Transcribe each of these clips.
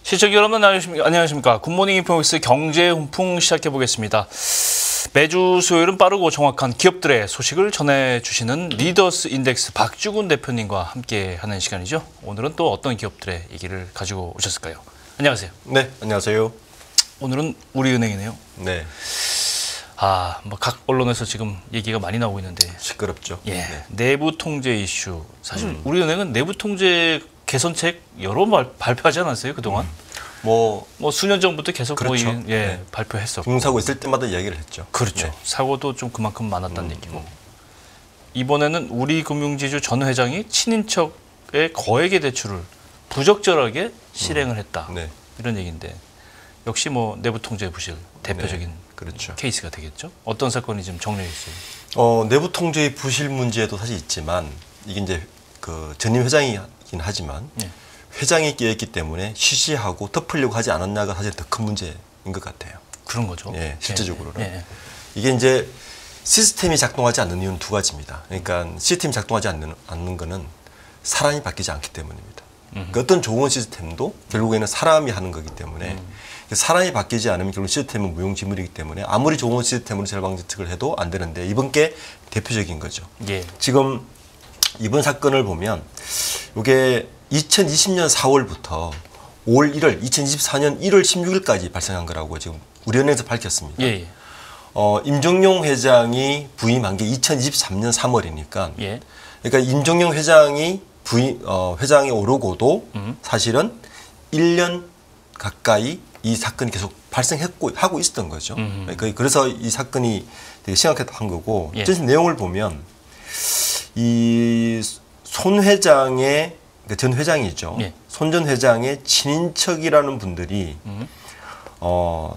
시청자 여러분 안녕하십니까. 굿모닝 인포믹스 경제 훈풍 시작해 보겠습니다. 매주 수요일은 빠르고 정확한 기업들의 소식을 전해주시는 리더스 인덱스 박주근 대표님과 함께하는 시간이죠. 오늘은 또 어떤 기업들의 얘기를 가지고 오셨을까요? 안녕하세요. 네, 안녕하세요. 오늘은 우리은행이네요. 네. 뭐 각 언론에서 지금 얘기가 많이 나오고 있는데 시끄럽죠. 예, 네. 내부 통제 이슈. 사실 우리은행은 내부 통제 개선책 여러 번 발표하지 않았어요 그동안? 뭐 수년 전부터 계속 그렇죠. 네. 발표했었고. 금융사고 있을 때마다 이야기를 했죠. 그렇죠. 네. 사고도 좀 그만큼 많았다는 얘기고. 이번에는 우리금융지주 전 회장이 친인척의 거액의 대출을 부적절하게 실행을 했다. 네. 이런 얘기인데 역시 뭐 내부 통제 부실 대표적인 그렇죠. 케이스가 되겠죠. 어떤 사건이 좀 정리해 있어요? 내부 통제의 부실 문제도 사실 있지만 이게 이제 그 전임 회장이긴 하지만 회장이 끼어있기 때문에 쉬쉬하고 덮으려고 하지 않았냐가 사실 더 큰 문제인 것 같아요. 그런 거죠. 예, 실제적으로는. 예. 이게 이제 시스템이 작동하지 않는 이유는 두 가지입니다. 그러니까 시스템이 작동하지 않는 거는 사람이 바뀌지 않기 때문입니다. 그러니까 어떤 좋은 시스템도 결국에는 사람이 하는 거기 때문에 사람이 바뀌지 않으면 결국 시스템은 무용지물이기 때문에 아무리 좋은 시스템으로 절방지특을 해도 안 되는데 이번 게 대표적인 거죠. 예. 지금 이번 사건을 보면 이게 2020년 4월부터 5월 1월, 2024년 1월 16일까지 발생한 거라고 지금 우리은행에서 밝혔습니다. 예. 임종용 회장이 부임한 게 2023년 3월이니까 예. 그러니까 임종용 회장이 회장에 오르고도 사실은 1년 가까이 이 사건이 계속 하고 있었던 거죠. 그래서 이 사건이 되게 심각했던 거고, 예. 전체 내용을 보면 이 손 회장의 전 회장이죠. 예. 손 전 회장의 친인척이라는 분들이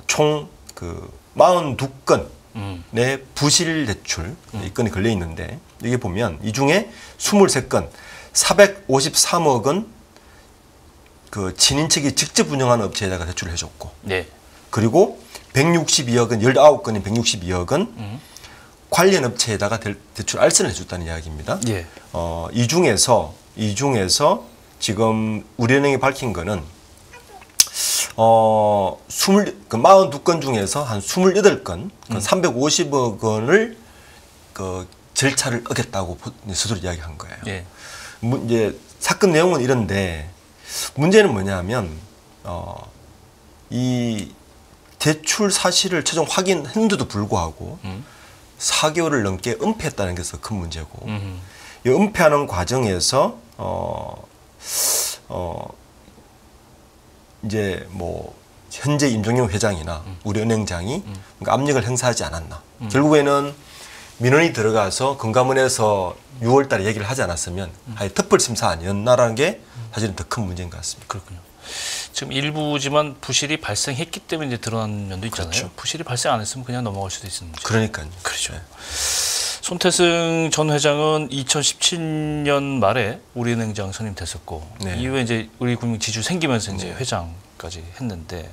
총 그 42건의 부실 대출 이 건이 걸려 있는데 이게 보면 이 중에 23건 453억 원 그 친인척이 직접 운영하는 업체에다가 대출을 해줬고, 네. 그리고 162억 원, 19건인 162억 원 관련 업체에다가 대출 알선을 해줬다는 이야기입니다. 예. 이 중에서 지금 우리은행이 밝힌 거는 42건 중에서 한 28건, 350억 원을 그 절차를 어겼다고 스스로 이야기한 거예요. 예. 이제 사건 내용은 이런데 문제는 뭐냐면 이 대출 사실을 최종 확인했는데도 불구하고 4개월을 넘게 은폐했다는 게 큰 문제고, 이 은폐하는 과정에서 이제 뭐 현재 임종용 회장이나 우리은행장이 그러니까 압력을 행사하지 않았나. 결국에는 민원이 들어가서 금감원에서 6월 달에 얘기를 하지 않았으면 아예 특별 심사 아니었나라는 게 사실은 더 큰 문제인 것 같습니다. 그렇군요. 지금 일부지만 부실이 발생했기 때문에 이제 드러난 면도 있잖아요. 그렇죠. 부실이 발생 안 했으면 그냥 넘어갈 수도 있는 문제. 그러니까요. 그렇죠. 네. 손태승 전 회장은 2017년 말에 우리은행장 선임됐었고, 네. 이후에 이제 우리금융지주 생기면서 이제 회장까지 했는데,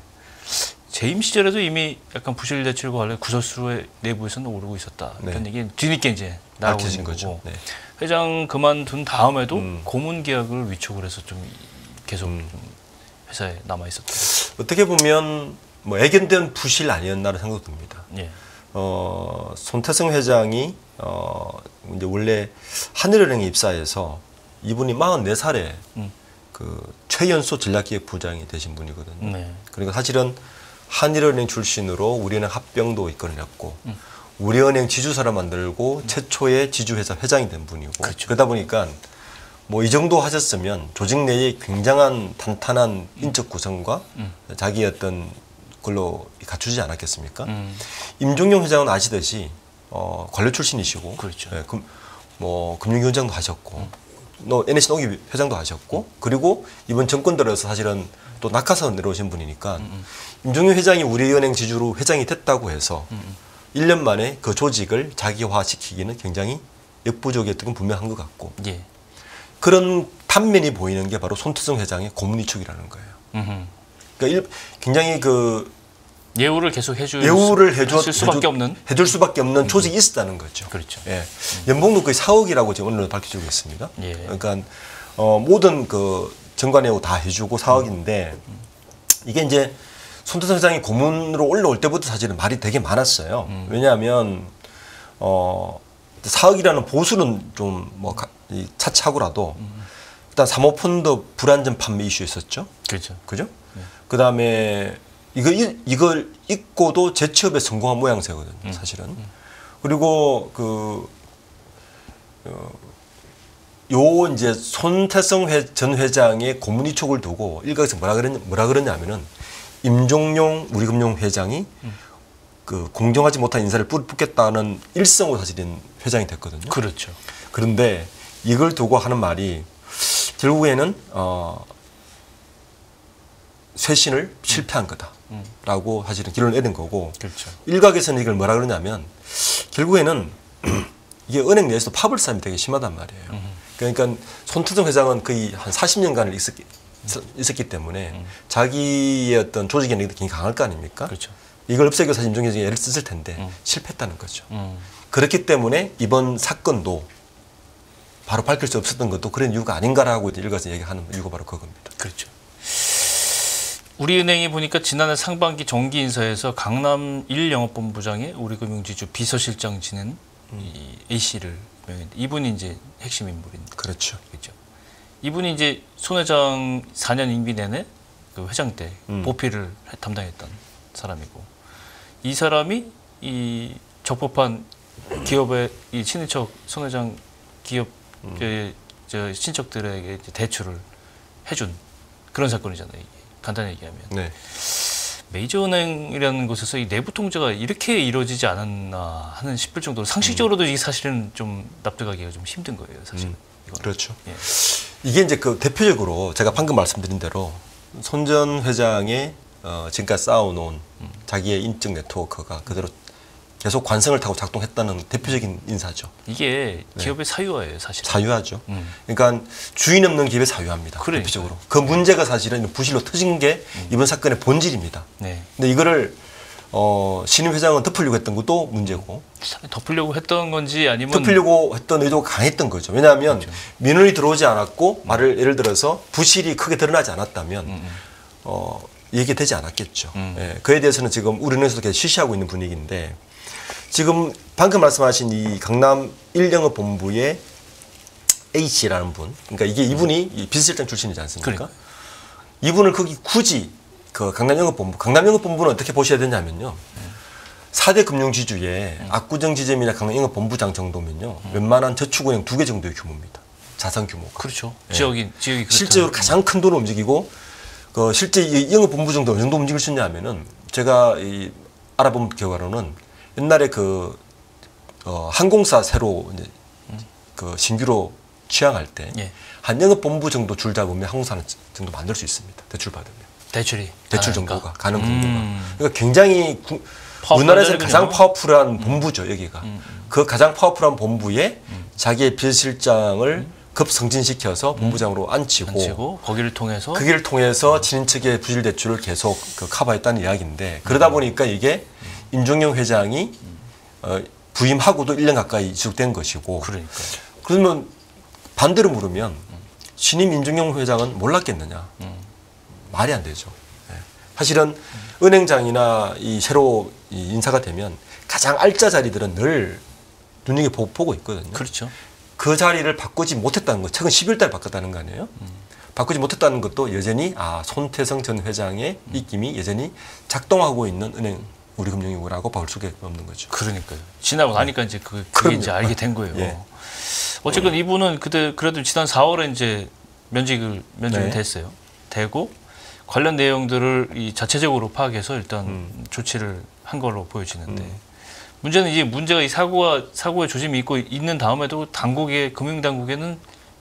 재임 시절에도 이미 약간 부실 대출과 관련 구설수의 내부에서는 오르고 있었다. 이런 얘기 뒤늦게 이제 나오고 있는 거고. 네. 회장 그만둔 다음에도 고문 계약을 위촉을 해서 좀 계속 좀 회사에 남아 있었다. 어떻게 보면 뭐 애견된 부실 아니었나라는 생각도 듭니다. 예. 손태승 회장이 이제 원래 한일은행에 입사해서 이분이 44살에 그 최연소 전략기획부장이 되신 분이거든요. 네. 그러니까 사실은 한일은행 출신으로 우리은행 합병도 이끌어냈고 우리은행 지주사를 만들고 최초의 지주회사 회장이 된 분이고, 그렇죠. 그러다 보니까 뭐 이 정도 하셨으면 조직 내에 굉장한 탄탄한 인적 구성과 자기 어떤 걸로 갖추지 않았겠습니까? 임종용 회장은 아시듯이 관료 출신이시고, 그렇죠. 네, 뭐 금융위원장도 하셨고, NSC 농nghiệp 회장도 하셨고, 그리고 이번 정권 들어서 사실은 또 낙하산 내려오신 분이니까 임종용 회장이 우리은행 지주로 회장이 됐다고 해서 1년 만에 그 조직을 자기화시키기는 굉장히 역부족이었던 건 분명한 것 같고, 예. 그런 단면이 보이는 게 바로 손태승 회장의 고문 위촉이라는 거예요. 그러니까 굉장히 그 예우를 계속 해줄 수밖에 없는 조직이 있었다는 거죠. 그렇죠. 예. 연봉도 거의 4억이라고 지금 오늘 밝혀지고 있습니다. 예. 그러니까 모든 그 정관예우 다 해주고 4억인데 이게 이제 손태성 회장이 고문으로 올라올 때부터 사실은 말이 되게 많았어요. 왜냐하면 4억이라는 보수는 좀 뭐 차치하고라도 일단 사모펀드 불안전 판매 이슈 있었죠. 그렇죠. 그죠? 그다음에 이걸 잊고도 재취업에 성공한 모양새거든요, 사실은. 그리고 요 이제 손태성 전 회장의 고문 이촉을 두고 일각에서 뭐라 그러냐면은 임종용 우리금융 회장이 그 공정하지 못한 인사를 뽑겠다는 일성으로 사실은 회장이 됐거든요. 그렇죠. 그런데 이걸 두고 하는 말이 결국에는 쇄신을 실패한 거다라고 사실은 결론을 내린 거고, 그렇죠. 일각에서는 이걸 뭐라 그러냐면 결국에는 이게 은행 내에서도 파벌 싸움이 되게 심하단 말이에요. 그러니까 손태성 회장은 거의 한 40년간을 있었기 때문에 자기의 어떤 조직의 능력이 굉장히 강할 거 아닙니까? 그렇죠. 이걸 없애기 위해서 임종용 회장이 애를 썼을 텐데 실패했다는 거죠. 그렇기 때문에 이번 사건도 바로 밝힐 수 없었던 것도 그런 이유가 아닌가라고 일각에서 얘기하는 이유가 바로 그겁니다. 그렇죠. 우리은행이 보니까 지난해 상반기 정기 인사에서 강남 1영업본부장에 우리금융지주 비서실장 지낸 이 A 씨를 명했는데 이분이 이제 핵심 인물인데. 그렇죠. 그렇죠. 이분이 이제 손 회장 4년 임기 내내 그 회장 때 보필을 담당했던 사람이고, 이 사람이 이 적법한 기업의 이 친인척 손 회장 기업 저 친척들에게 이제 대출을 해준 그런 사건이잖아요. 이게. 간단히 얘기하면. 네. 메이저은행이라는 곳에서 이 내부 통제가 이렇게 이루어지지 않았나 하는 싶을 정도로 상식적으로도 이게 사실은 좀 납득하기가 좀 힘든 거예요, 사실은. 이거는. 그렇죠. 예. 이게 이제 그 대표적으로 제가 방금 말씀드린 대로 손 전 회장의 지금까지 쌓아놓은 자기의 인적 네트워크가 그대로 계속 관성을 타고 작동했다는 대표적인 인사죠. 이게 기업의 사유화예요, 사실. 사유화죠. 그러니까 주인 없는 기업의 사유화입니다. 그러니까요. 대표적으로. 그 문제가 사실은 부실로 터진 게 이번 사건의 본질입니다. 네. 근데 이거를 신임 회장은 덮으려고 했던 것도 문제고, 덮으려고 했던 건지 아니면 덮으려고 했던 의도가 강했던 거죠. 왜냐하면 민원이 들어오지 않았고 예를 들어서 부실이 크게 드러나지 않았다면 얘기되지 않았겠죠. 예, 그에 대해서는 지금 우리은행에서도 계속 실시하고 있는 분위기인데, 지금 방금 말씀하신 이 강남 1영업 본부의 A 씨라는 분, 그러니까 이게 이분이 이 비서실장 출신이지 않습니까? 그러니까. 이분을 거기 굳이 그 강남 영업 본부는 어떻게 보셔야 되냐면요. 4대 금융지주의 압구정 지점이나 강남 영업 본부장 정도면요. 웬만한 저축은행 2개 정도의 규모입니다. 자산 규모가. 그렇죠. 예. 지역이 실제로 가장 큰 돈을 움직이고, 실제 이 영업 본부 정도 어느 정도 움직일 수 있냐면은 제가 알아본 결과로는 옛날에 항공사 새로 이제 신규로 취항할 때 한 영업 본부 정도 줄 잡으면 항공사는 정도 만들 수 있습니다. 대출 받으면. 대출 정도가 가능 정도가. 그러니까 굉장히 우리나라에서 가장 파워풀한 본부죠, 여기가. 그 가장 파워풀한 본부에 자기의 비서실장을 급성진시켜서 본부장으로 앉히고 거기를 통해서 친인척의 부실 대출을 계속 커버했다는 이야기인데, 그러다 보니까 이게 임종용 회장이 부임하고도 1년 가까이 지속된 것이고, 그러면 반대로 물으면 신임 임종용 회장은 몰랐겠느냐? 말이 안 되죠. 사실은 은행장이나 새로 인사가 되면 가장 알짜 자리들은 늘 눈여겨보고 있거든요. 그렇죠. 그 자리를 바꾸지 못했다는 거, 최근 10일 달 바꿨다는 거 아니에요? 바꾸지 못했다는 것도 여전히 손태성 전 회장의 입김이 여전히 작동하고 있는 은행 우리금융이라고 볼 수가 없는 거죠. 그러니까요. 지나고 나니까 이제 그게 이제 알게 된 거예요. 예. 어쨌든 이분은 그래도 지난 4월에 이제 면직이 됐어요. 되고 관련 내용들을 자체적으로 파악해서 일단 조치를 한 걸로 보여지는데, 문제는 이제 문제가 이 사고의 조짐이 있는 다음에도 금융당국에는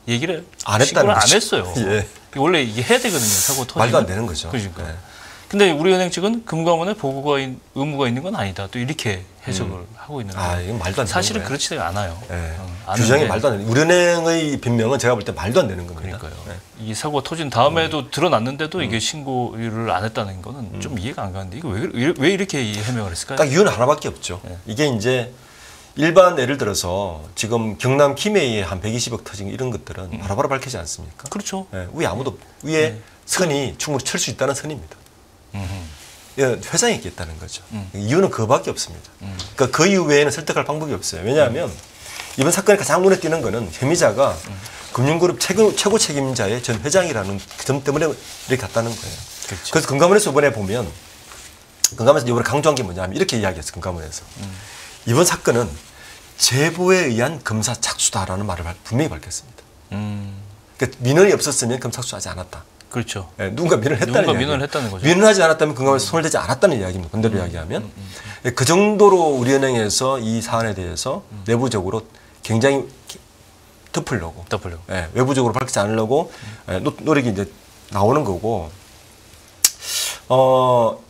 얘기를 안 했다는 안 했어요. 예. 원래 이게 해야 되거든요. 사고 터지면. 말도 안 되는 거죠. 그러니까. 네. 근데 우리은행 측은 금감원에 의무가 있는 건 아니다. 또 이렇게 해석을 하고 있는 거예요. 이건 말도 안 되는 사실은 거예요. 그렇지가 않아요. 네. 규정이 말도 안 되는. 우리은행의 변명은 제가 볼 때 말도 안 되는 겁니다. 그러니까요. 네. 이 사고가 터진 다음에도 드러났는데도 이게 신고를 안 했다는 거는 좀 이해가 안 가는데, 이거 왜 이렇게 해명을 했을까요? 딱 이유는 하나밖에 없죠. 네. 이게 이제 일반 예를 들어서 지금 경남 김해에 한 120억 터진 이런 것들은 바로바로 밝히지 않습니까? 그렇죠. 네. 위에 선이 충분히 칠 수 있다는 선입니다. 회장이 있겠다는 거죠. 이유는 그거밖에 없습니다. 그러니까 그 이외에는 설득할 방법이 없어요. 왜냐하면 이번 사건에 가장 눈에 띄는 거는 혐의자가 금융그룹 최고 책임자의 전 회장이라는 그 점 때문에 이렇게 갔다는 거예요. 그렇죠. 그래서 금감원에서 이번에 보면 금감원에서 이번에 강조한 게 뭐냐면 이렇게 이야기했어요. 금감원에서 이번 사건은 제보에 의한 검사 착수다라는 말을 분명히 밝혔습니다. 그러니까 민원이 없었으면 검사 착수하지 않았다. 그렇죠. 네, 누군가 민원을 했다는 거죠. 민원하지 않았다면 금감원에서 손을 대지 않았다는 이야기입니다. 반대로 이야기하면 그 정도로 우리은행에서 이 사안에 대해서 내부적으로 굉장히 덮으려고, 예, 외부적으로 밝히지 않으려고 노력이 이제 나오는 거고,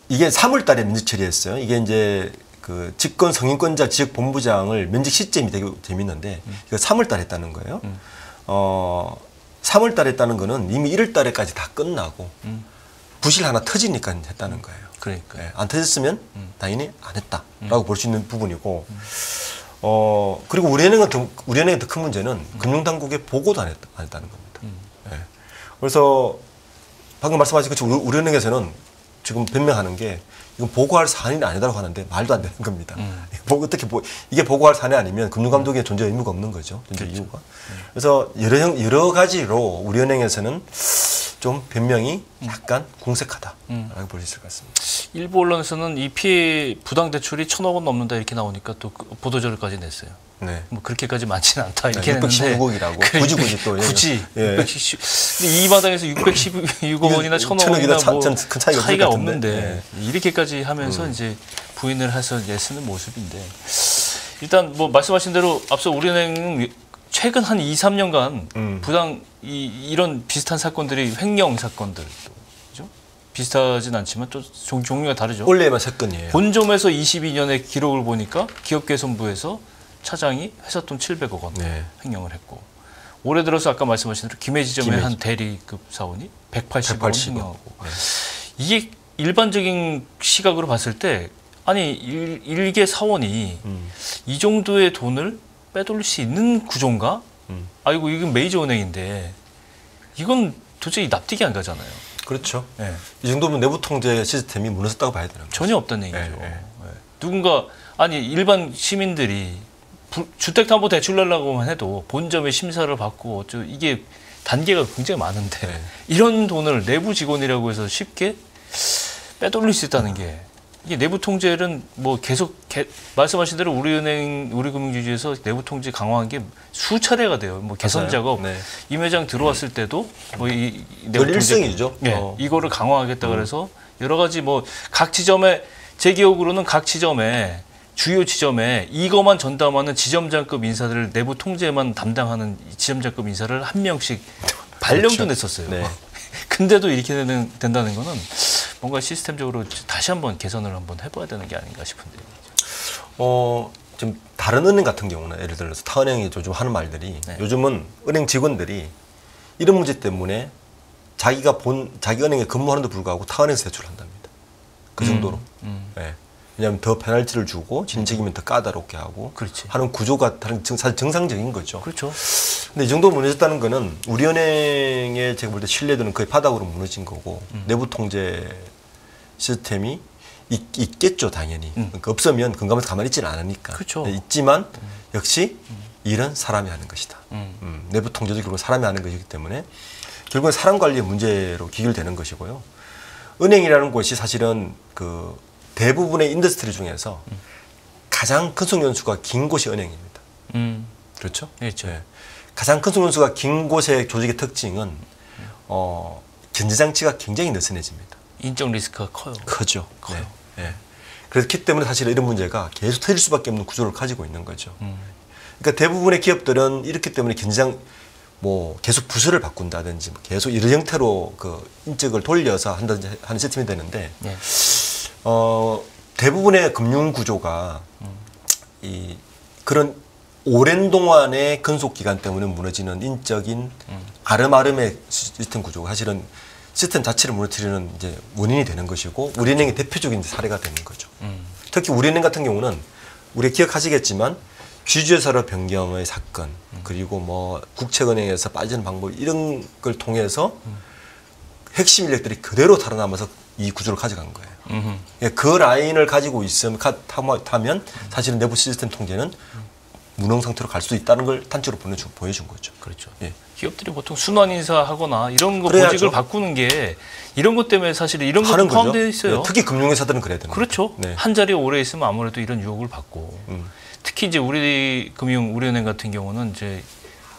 이게 3월달에 면직 처리했어요. 이게 이제 그 직권 성인권자 지역본부장을 면직 시점이 되게 재밌는데, 이거 3월달에 했다는 거예요. 3월달에 했다는 거는 이미 1월달에까지 다 끝나고 부실 하나 터지니까 했다는 거예요. 그러니까 예, 안 터졌으면 당연히 안 했다라고 볼 수 있는 부분이고. 그리고 우리은행의 더 큰 문제는 금융당국에 보고도 안 했다는 겁니다. 예. 그래서 방금 말씀하신 것처럼 우리은행에서는 지금 변명하는 게 이건 보고할 사안이 아니다라고 하는데 말도 안 되는 겁니다. 어떻게 이게 보고할 사안이 아니면 금융감독의 존재 의무가 없는 거죠. 존재 그렇죠. 이유가. 그래서 여러 가지로 우리은행에서는 좀 변명이 약간 궁색하다라고 볼 수 있을 것 같습니다. 일부 언론에서는 이 피해 부당 대출이 1,000억 원 넘는다 이렇게 나오니까 또 보도자료까지 냈어요. 네. 뭐 그렇게까지 많지는 않다 이렇게 네, 했는데 616억이라고 굳이 또 굳이 예. 610. 근데 이 마당에서 616억 원이나 1,000억 원이나 뭐 큰 차이가 없는데 네. 이렇게까지 하면서 이제 부인을 해서 내쓰는 모습인데, 일단 뭐 말씀하신 대로 앞서 우리은행은 최근 한 2, 3년간 부당 이런 비슷한 사건들이 횡령 사건들, 그죠? 비슷하진 않지만 또 종류가 다르죠. 원래만 3건이에요. 본점에서 22년의 기록을 보니까 기업개선부에서 차장이 회사 돈 700억 원 네. 횡령을 했고, 올해 들어서 아까 말씀하신 대로 김해지점의 한 대리급 사원이 180억 원 횡령하고. 네. 이게 일반적인 시각으로 봤을 때 아니 일개 사원이 이 정도의 돈을 빼돌릴 수 있는 구조인가? 아이고 이건 메이저 은행인데 이건 도저히 납득이 안 가잖아요. 그렇죠. 네. 이 정도면 내부 통제 시스템이 무너졌다고 봐야 되는 거죠. 전혀 없다는 얘기죠. 네, 네. 네. 누군가 아니 일반 시민들이 주택담보대출 내려고만 해도 본점에 심사를 받고 이게 단계가 굉장히 많은데 네. 이런 돈을 내부 직원이라고 해서 쉽게 빼돌릴 수 있다는 게, 이게 내부 통제는 뭐 계속 말씀하신 대로 우리 금융주주에서 내부 통제 강화한 게 수차례가 돼요. 뭐 개선 작업, 네. 임 회장 들어왔을 때도 뭐 이 내부 늘 통제, 일성이죠. 예, 이거를 강화하겠다 그래서 여러 가지 뭐 각 지점에, 제 기억으로는 각 지점에 주요 지점에 이거만 전담하는 지점장급 인사들을 내부 통제만 담당하는 지점장급 인사를 한 명씩 발령도 그렇죠. 냈었어요. 네. 근데도 이렇게 된다는 거는 뭔가 시스템적으로 다시 한번 개선을 한번 해봐야 되는 게 아닌가 싶은데. 좀 다른 은행 같은 경우는 예를 들어서 타은행이 요즘 하는 말들이 네. 요즘은 은행 직원들이 이런 문제 때문에 자기 은행에 근무하는데 불구하고 타은행에서 대출을 한답니다. 그 정도로. 네. 왜냐하면 더 페널티를 주고 진책이면 더 까다롭게 하고 그렇지. 하는 구조가 사실 정상적인 거죠. 그렇죠. 근데 이 정도 무너졌다는 거는 우리은행의 제가 볼 때 신뢰도는 거의 바닥으로 무너진 거고 내부 통제 시스템이 있겠죠, 당연히. 그러니까 없으면 금감원에서 가만히 있지는 않으니까. 그렇죠. 있지만 역시 일은 사람이 하는 것이다. 내부 통제도 결국 사람이 하는 것이기 때문에 결국은 사람 관리의 문제로 귀결되는 것이고요. 은행이라는 곳이 사실은 그 대부분의 인더스트리 중에서 가장 큰 속연수가 긴 곳이 은행입니다. 그렇죠? 그렇죠. 네. 가장 큰 속연수가 긴 곳의 조직의 특징은 견제장치가 굉장히 느슨해집니다. 인적 리스크가 커요. 크죠. 커요. 네. 네. 그렇기 때문에 사실 이런 문제가 계속 터질 수밖에 없는 구조를 가지고 있는 거죠. 그러니까 대부분의 기업들은 이렇기 때문에 계속 부서를 바꾼다든지 계속 이런 형태로 그 인적을 돌려서 한다든지 하는 시스템이 되는데 네. 대부분의 금융 구조가 그런 오랜 동안의 근속 기간 때문에 무너지는 인적인 아름아름의 시스템 구조가 사실은 시스템 자체를 무너뜨리는 이제 원인이 되는 것이고 우리은행의 대표적인 사례가 되는 거죠. 특히 우리은행 같은 경우는 우리 기억하시겠지만 취주회사로 변경의 사건 그리고 뭐 국책은행에서 빠지는 방법 이런 걸 통해서 핵심 인력들이 그대로 살아남아서 이 구조를 가져간 거예요. 그 라인을 가지고 있으면 타면 사실은 내부 시스템 통제는 무능 상태로 갈 수 있다는 걸 단적으로 보여준 거죠. 그렇죠. 예. 기업들이 보통 순환 인사하거나 이런 거 그래야죠. 보직을 바꾸는 게 이런 것 때문에 사실 이런 것도 포함되어 있어요. 네, 특히 금융회사들은 그래야 되는 그렇죠. 거죠. 네. 한 자리에 오래 있으면 아무래도 이런 유혹을 받고 특히 이제 우리은행 같은 경우는 이제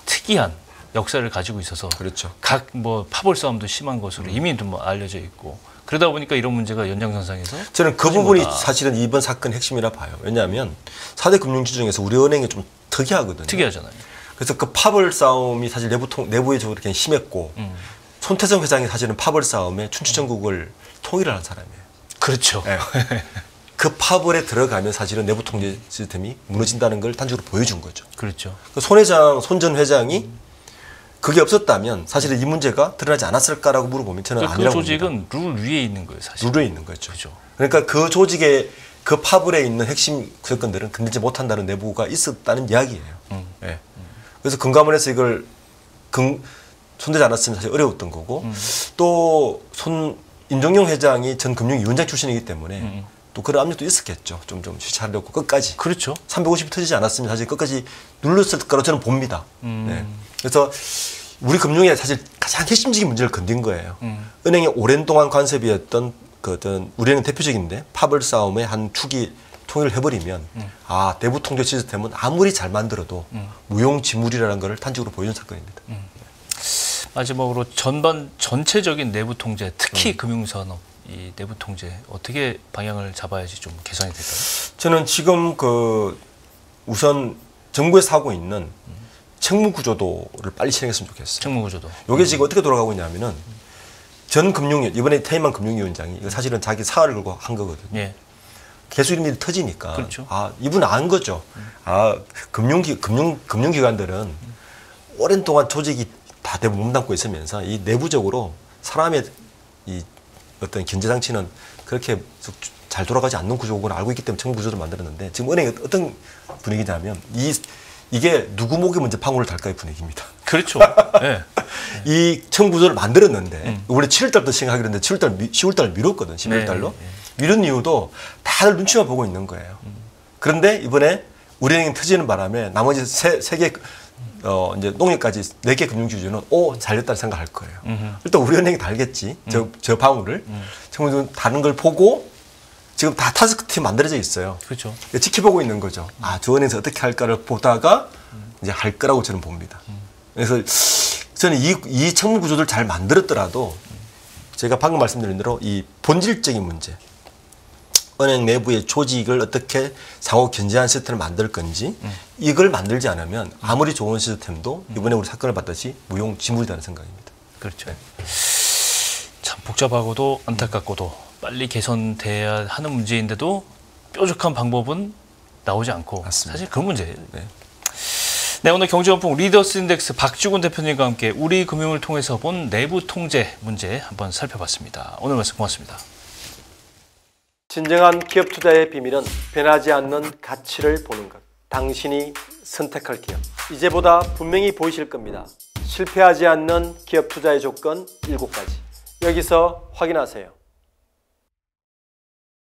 특이한 역사를 가지고 있어서 그렇죠. 각 뭐 파벌 싸움도 심한 것으로 이미 좀 알려져 있고 그러다 보니까 이런 문제가 연장선상에서 저는 그 부분이 사실은 이번 사건의 핵심이라 봐요. 왜냐하면 4대 금융지 중에서 우리은행이 좀 특이하거든요. 특이하잖아요. 그래서 그 파벌 싸움이 사실 내부에 좀 이렇게 심했고 손태성 회장이 사실은 파벌 싸움에 춘추전국을 통일을 한 사람이에요. 그렇죠. 네. 그 파벌에 들어가면 사실은 내부 통제 시스템이 무너진다는 걸 단적으로 보여준 거죠. 그렇죠. 손 전 회장이 그게 없었다면 사실은 이 문제가 드러나지 않았을까라고 물어보면 저는 아니라고 봅니다. 조직은 룰 위에 있는 거예요, 사실. 룰에 있는 거죠. 그렇죠. 그러니까 그 조직의 그 파벌에 있는 핵심 구성건들은 건들지 못한다는 내부가 있었다는 이야기예요. 네. 그래서 금감원에서 이걸 손대지 않았으면 사실 어려웠던 거고 또 임종용 회장이 전 금융위원장 출신이기 때문에 또 그런 압력도 있었겠죠. 좀 실체하려고 끝까지. 그렇죠. 350이 터지지 않았으면 사실 끝까지 눌렀을 거라고 저는 봅니다. 네. 그래서 우리 금융의 사실 가장 핵심적인 문제를 건든 거예요. 은행의 오랜 동안 관습이었던 그 어떤 우리은행 대표적인데 파벌 싸움의 한 축이 통일을 해버리면 내부 통제 시스템은 아무리 잘 만들어도 무용지물이라는 것을 단적으로 보여준 사건입니다. 마지막으로 전체적인 내부 통제, 특히 금융산업 이 내부 통제 어떻게 방향을 잡아야지 좀 개선이 될까요? 저는 지금 우선 정부에서 하고 있는 책무 구조도를 빨리 실행했으면 좋겠어요. 책무 구조도. 이게 지금 어떻게 돌아가고 있냐면은 이번에 퇴임한 금융위원장이 이거 사실은 자기 사활을 걸고 한 거거든요. 예. 계속 이런 일이 터지니까 그렇죠. 이분은 안 거죠. 금융기관들은 오랜 동안 조직이 다 대부분 몸담고 있으면서 이 내부적으로 사람의 이 어떤 견제 장치는 그렇게 잘 돌아가지 않는 구조를 알고 있기 때문에 책무 구조를 만들었는데 지금 은행이 어떤 분위기냐면 이게 누구 목에 먼저 방울을 달까의 분위기입니다. 그렇죠. 네. 이 책무 구조를 만들었는데 원래 7월달부터 시행하기로 했는데 10월달 미뤘거든. 11월달로. 미룬 이유도 다들 눈치만 보고 있는 거예요. 그런데 이번에 우리은행이 터지는 바람에 나머지 세 개 이제 농협까지 4개 금융기준은 잘됐다는 생각할 거예요. 일단 우리은행이 다 알겠지. 저 방울을. 책무 다른 걸 보고 지금 다 타스크팀 만들어져 있어요. 그렇죠. 지켜보고 있는 거죠. 저 은행에서 어떻게 할까를 보다가 이제 할 거라고 저는 봅니다. 그래서 저는 이 책무 구조를 잘 만들었더라도 제가 방금 말씀드린 대로 이 본질적인 문제, 은행 내부의 조직을 어떻게 상호 견제하는 시스템을 만들 건지 이걸 만들지 않으면 아무리 좋은 시스템도 이번에 우리 사건을 봤듯이 무용지물이라는 생각입니다. 그렇죠. 참 복잡하고도 안타깝고도 빨리 개선돼야 하는 문제인데도 뾰족한 방법은 나오지 않고 맞습니다. 사실 그 문제예요. 네, 오늘 경제원풍 리더스 인덱스 박주근 대표님과 함께 우리 금융을 통해서 본 내부 통제 문제 한번 살펴봤습니다. 오늘 말씀 고맙습니다. 진정한 기업 투자의 비밀은 변하지 않는 가치를 보는 것. 당신이 선택할 기업. 이제보다 분명히 보이실 겁니다. 실패하지 않는 기업 투자의 조건 7가지. 여기서 확인하세요.